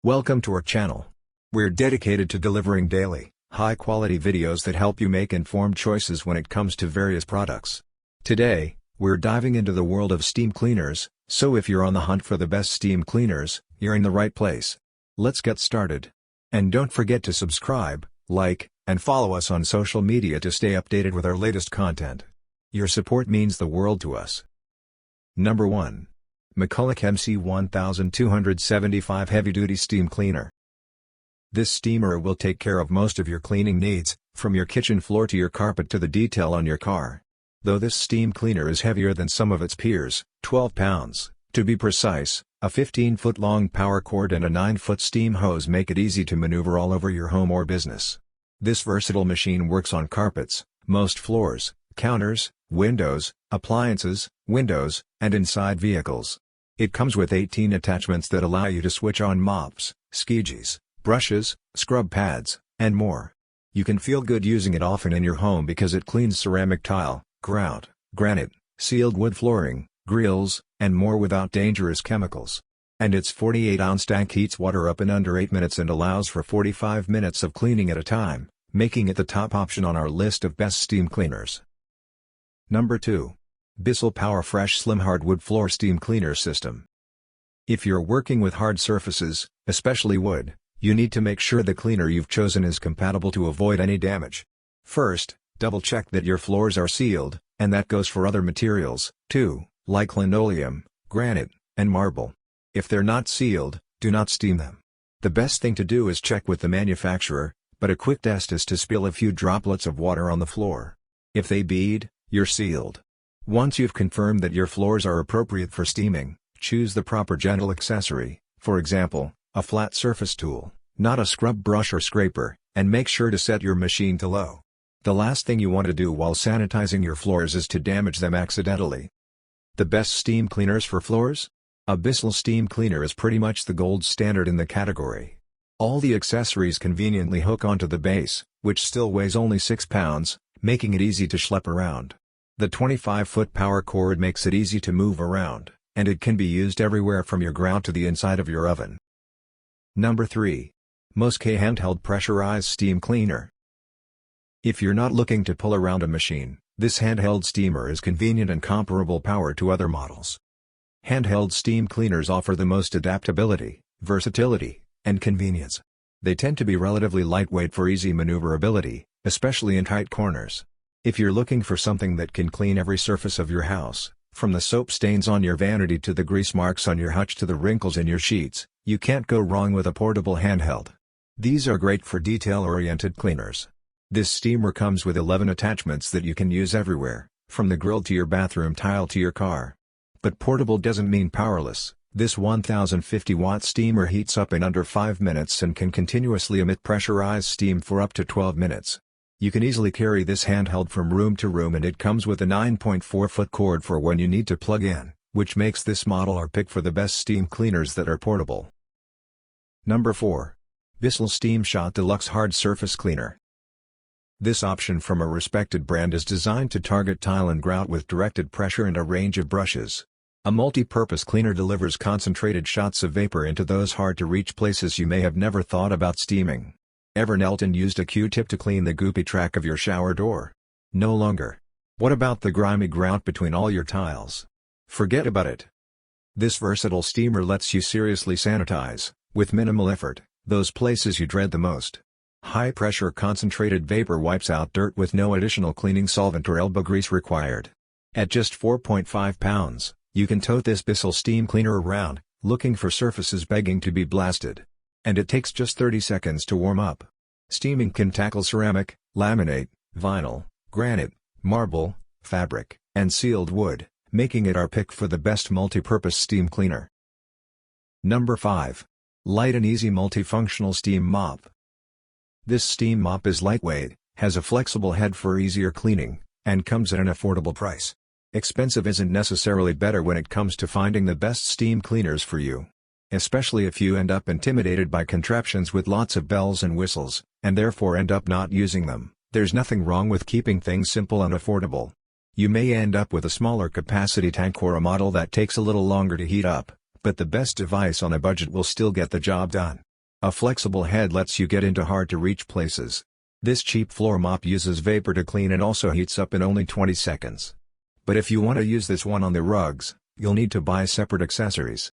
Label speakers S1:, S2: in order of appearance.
S1: Welcome to our channel. We're dedicated to delivering daily, high-quality videos that help you make informed choices when it comes to various products. Today, we're diving into the world of steam cleaners, so if you're on the hunt for the best steam cleaners, you're in the right place. Let's get started. And don't forget to subscribe, like, and follow us on social media to stay updated with our latest content. Your support means the world to us. Number 1. McCulloch MC1275 Heavy-Duty Steam Cleaner. This steamer will take care of most of your cleaning needs, from your kitchen floor to your carpet to the detail on your car. Though this steam cleaner is heavier than some of its peers, 12 pounds, to be precise, a 15-foot-long power cord and a 9-foot steam hose make it easy to maneuver all over your home or business. This versatile machine works on carpets, most floors, counters, windows, appliances, windows, and inside vehicles. It comes with 18 attachments that allow you to switch on mops, squeegees, brushes, scrub pads, and more. You can feel good using it often in your home because it cleans ceramic tile, grout, granite, sealed wood flooring, grills, and more without dangerous chemicals. And its 48-ounce tank heats water up in under 8 minutes and allows for 45 minutes of cleaning at a time, making it the top option on our list of best steam cleaners. Number 2. Bissell PowerFresh Slim Hardwood Floor Steam Cleaner System. If you're working with hard surfaces, especially wood, you need to make sure the cleaner you've chosen is compatible to avoid any damage. First, double-check that your floors are sealed, and that goes for other materials, too, like linoleum, granite, and marble. If they're not sealed, do not steam them. The best thing to do is check with the manufacturer, but a quick test is to spill a few droplets of water on the floor. If they bead, you're sealed. Once you've confirmed that your floors are appropriate for steaming, choose the proper gentle accessory, for example, a flat surface tool, not a scrub brush or scraper, and make sure to set your machine to low. The last thing you want to do while sanitizing your floors is to damage them accidentally. The best steam cleaners for floors? A Bissell steam cleaner is pretty much the gold standard in the category. All the accessories conveniently hook onto the base, which still weighs only 6 pounds, making it easy to schlep around. The 25-foot power cord makes it easy to move around, and it can be used everywhere from your grout to the inside of your oven. Number 3. Moske Handheld Pressurized Steam Cleaner. If you're not looking to pull around a machine, this handheld steamer is convenient and comparable power to other models. Handheld steam cleaners offer the most adaptability, versatility, and convenience. They tend to be relatively lightweight for easy maneuverability, especially in tight corners. If you're looking for something that can clean every surface of your house, from the soap stains on your vanity to the grease marks on your hutch to the wrinkles in your sheets, you can't go wrong with a portable handheld. These are great for detail-oriented cleaners. This steamer comes with 11 attachments that you can use everywhere, from the grill to your bathroom tile to your car. But portable doesn't mean powerless. This 1050-watt steamer heats up in under 5 minutes and can continuously emit pressurized steam for up to 12 minutes. You can easily carry this handheld from room to room, and it comes with a 9.4-foot cord for when you need to plug in, which makes this model our pick for the best steam cleaners that are portable. Number 4. Bissell Steam Shot Deluxe Hard Surface Cleaner. This option from a respected brand is designed to target tile and grout with directed pressure and a range of brushes. A multi-purpose cleaner delivers concentrated shots of vapor into those hard-to-reach places you may have never thought about steaming. Ever knelt and used a Q-tip to clean the goopy track of your shower door? No longer. What about the grimy grout between all your tiles? Forget about it. This versatile steamer lets you seriously sanitize, with minimal effort, those places you dread the most. High-pressure concentrated vapor wipes out dirt with no additional cleaning solvent or elbow grease required. At just 4.5 pounds, you can tote this Bissell steam cleaner around, looking for surfaces begging to be blasted. And it takes just 30 seconds to warm up. Steaming can tackle ceramic, laminate, vinyl, granite, marble, fabric, and sealed wood, making it our pick for the best multi-purpose steam cleaner. Number 5. Light and Easy Multifunctional Steam Mop. This steam mop is lightweight, has a flexible head for easier cleaning, and comes at an affordable price. Expensive isn't necessarily better when it comes to finding the best steam cleaners for you. Especially if you end up intimidated by contraptions with lots of bells and whistles, and therefore end up not using them. There's nothing wrong with keeping things simple and affordable. You may end up with a smaller capacity tank or a model that takes a little longer to heat up, but the best device on a budget will still get the job done. A flexible head lets you get into hard-to-reach places. This cheap floor mop uses vapor to clean and also heats up in only 20 seconds. But if you want to use this one on the rugs, you'll need to buy separate accessories.